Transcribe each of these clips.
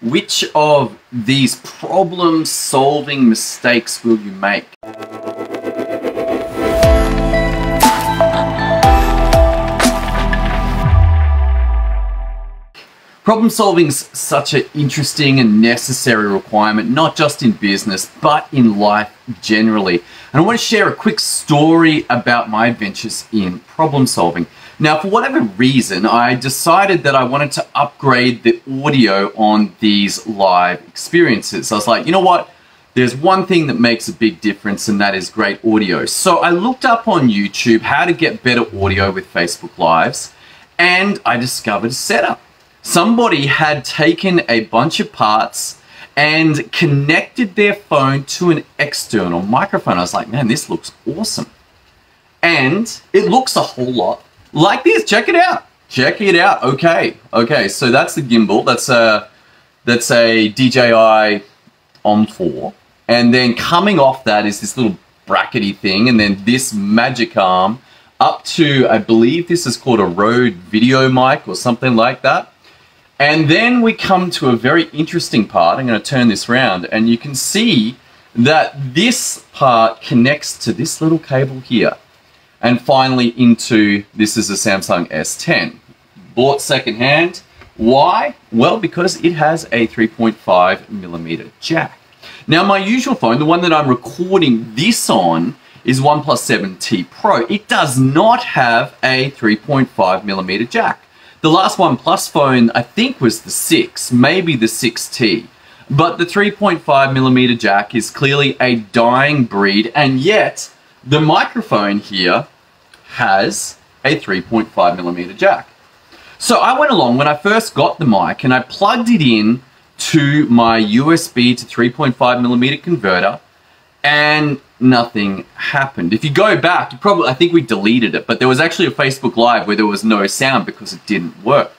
Which of these problem-solving mistakes will you make? Problem solving is such an interesting and necessary requirement, not just in business, but in life generally. And I want to share a quick story about my adventures in problem solving. Now, for whatever reason, I decided that I wanted to upgrade the audio on these live experiences. I was like, you know what? There's one thing that makes a big difference, and that is great audio. So I looked up on YouTube how to get better audio with Facebook Lives, and I discovered a setup. Somebody had taken a bunch of parts and connected their phone to an external microphone. I was like, man, this looks awesome. And it looks a whole lot like this. Check it out. Check it out. Okay, so that's the gimbal. That's a DJI OM4. And then coming off that is this little brackety thing, and then this magic arm up to, I believe this is called a Rode video mic or something like that. And then we come to a very interesting part. I'm going to turn this around, and you can see that this part connects to this little cable here. And finally into, this is a Samsung S10. Bought secondhand. Why? Well, because it has a 3.5mm jack. Now, my usual phone, the one that I'm recording this on, is OnePlus 7T Pro. It does not have a 3.5mm jack. The last OnePlus phone, I think, was the 6, maybe the 6T. But the 3.5mm jack is clearly a dying breed, and yet the microphone here has a 3.5mm jack. So I went along when I first got the mic and I plugged it in to my USB to 3.5mm converter, and nothing happened. If you go back, I think we deleted it, but there was actually a Facebook Live where there was no sound because it didn't work.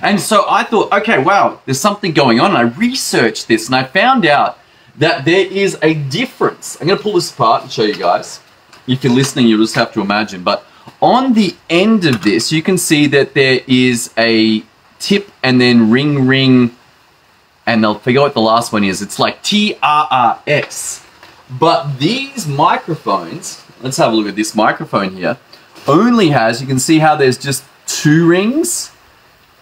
And so I thought, okay, wow, there's something going on. And I researched this and I found out that there is a difference. I'm going to pull this apart and show you guys. If you're listening, you'll just have to imagine. But on the end of this, you can see that there is a tip and then ring, and I'll forget what the last one is. It's like TRRS. But these microphones, let's have a look at this microphone here, only has, you can see how there's just 2 rings.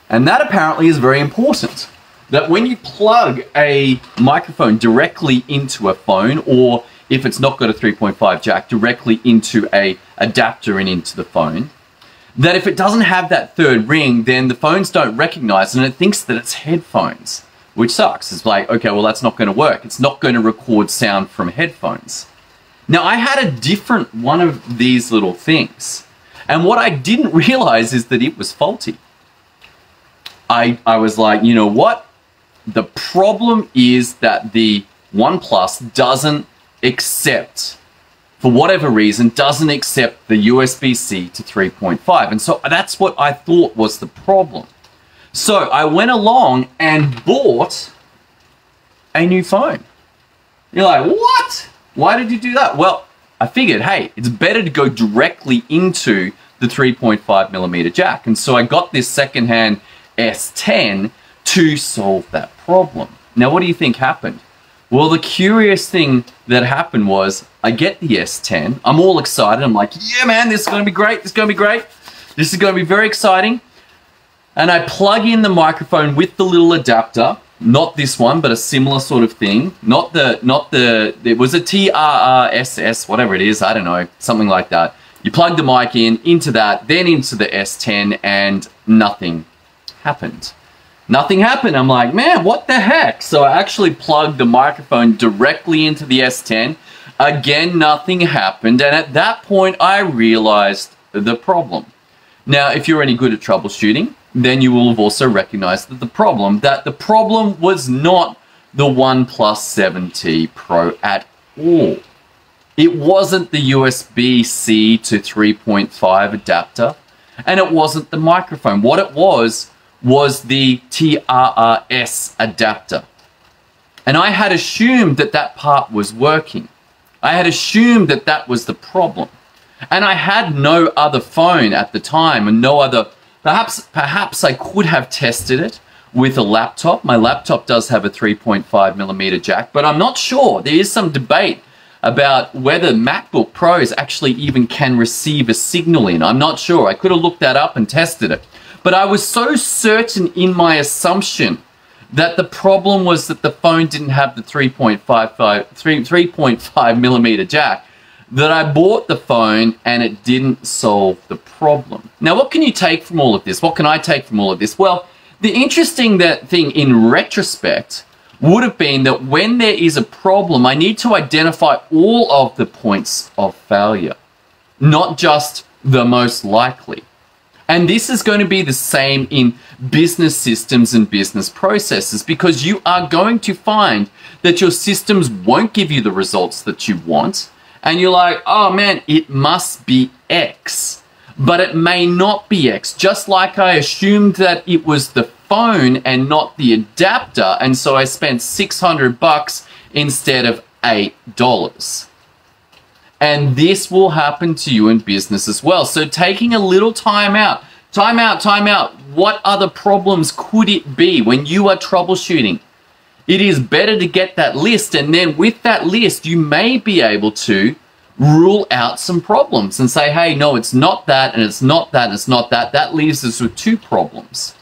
And that apparently is very important. That when you plug a microphone directly into a phone, or if it's not got a 3.5 jack, directly into a adapter and into the phone, that if it doesn't have that 3rd ring, then the phones don't recognize and it thinks that it's headphones. Which sucks. It's like, okay, well, that's not going to work. It's not going to record sound from headphones. Now, I had a different one of these little things. And what I didn't realize is that it was faulty. I was like, you know what? The problem is that the OnePlus doesn't accept, for whatever reason, doesn't accept the USB-C to 3.5. And so that's what I thought was the problem. So I went along and bought a new phone. You're like, what? Why did you do that? Well, I figured, hey, it's better to go directly into the 3.5mm jack. And so I got this secondhand S10 to solve that problem. Now, what do you think happened? Well, the curious thing that happened was I get the S10. I'm all excited. I'm like, yeah, man, this is going to be great. This is going to be great. This is going to be very exciting. And I plug in the microphone with the little adapter, not this one, but a similar sort of thing. It was a TRRSS, whatever it is, I don't know, something like that. You plug the mic in, into that, then into the S10, and nothing happened. Nothing happened. I'm like, man, what the heck? So I actually plugged the microphone directly into the S10. Again, nothing happened. And at that point, I realized the problem. Now, if you're any good at troubleshooting, then you will have also recognized that the problem was not the OnePlus 7T Pro at all. It wasn't the USB-C to 3.5 adapter, and it wasn't the microphone. What it was the TRRS adapter. And I had assumed that that part was working. I had assumed that that was the problem. And I had no other phone at the time and no other. Perhaps I could have tested it with a laptop. My laptop does have a 3.5mm jack, but I'm not sure. There is some debate about whether MacBook Pros actually even can receive a signal in. I'm not sure. I could have looked that up and tested it. But I was so certain in my assumption that the problem was that the phone didn't have the 3.5mm jack that I bought the phone and it didn't solve the problem. Now, what can you take from all of this? What can I take from all of this? Well, the interesting thing in retrospect would have been that when there is a problem, I need to identify all of the points of failure, not just the most likely. And this is going to be the same in business systems and business processes, because you are going to find that your systems won't give you the results that you want. And you're like, oh man, it must be X. But it may not be X. Just like I assumed that it was the phone and not the adapter, and so I spent $600 instead of $8. And this will happen to you in business as well. So taking a little time out. What other problems could it be when you are troubleshooting? It is better to get that list, and then with that list, you may be able to rule out some problems and say, hey, no, it's not that, and it's not that, and it's not that. That leaves us with 2 problems.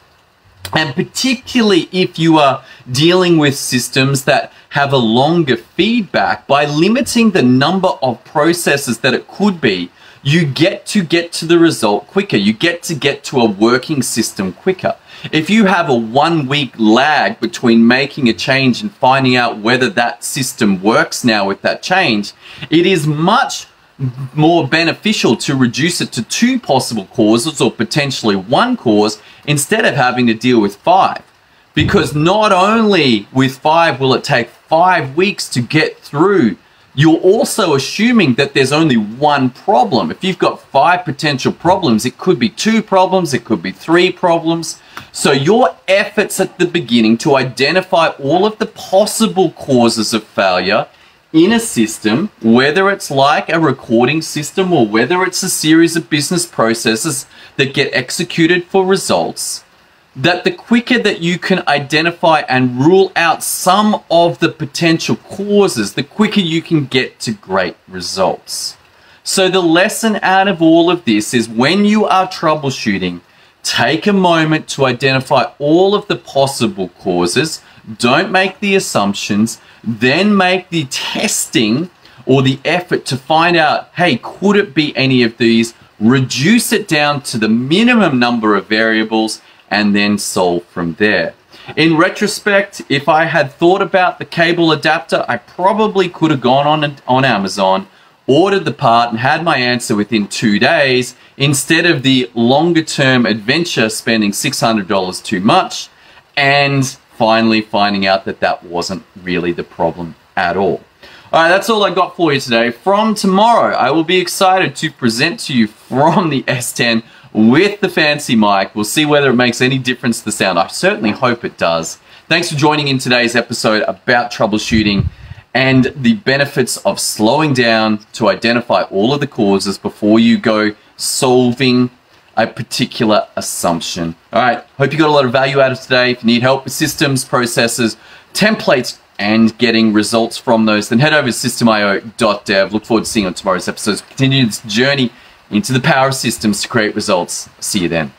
And particularly if you are dealing with systems that have a longer feedback, by limiting the number of processes that it could be, you get to the result quicker. You get to a working system quicker. If you have a 1-week lag between making a change and finding out whether that system works now with that change, it is much more beneficial to reduce it to 2 possible causes or potentially 1 cause instead of having to deal with 5. Because not only with 5 will it take 5 weeks to get through, you're also assuming that there's only 1 problem. If you've got 5 potential problems, it could be 2 problems, it could be 3 problems. So your efforts at the beginning to identify all of the possible causes of failure in a system, whether it's like a recording system or whether it's a series of business processes that get executed for results, that the quicker that you can identify and rule out some of the potential causes, the quicker you can get to great results. So the lesson out of all of this is when you are troubleshooting, take a moment to identify all of the possible causes. Don't make the assumptions, then make the testing or the effort to find out, hey, could it be any of these? Reduce it down to the minimum number of variables and then solve from there. In retrospect, if I had thought about the cable adapter, I probably could have gone on Amazon, ordered the part and had my answer within 2 days instead of the longer term adventure spending $600 too much and finally finding out that that wasn't really the problem at all. All right, that's all I got for you today. From tomorrow, I will be excited to present to you from the S10 with the fancy mic. We'll see whether it makes any difference to the sound. I certainly hope it does. Thanks for joining in today's episode about troubleshooting and the benefits of slowing down to identify all of the causes before you go solving a particular assumption. All right, hope you got a lot of value out of today. If you need help with systems, processes, templates, and getting results from those, then head over to systemio.dev. Look forward to seeing you on tomorrow's episodes. Continue this journey into the power of systems to create results. See you then.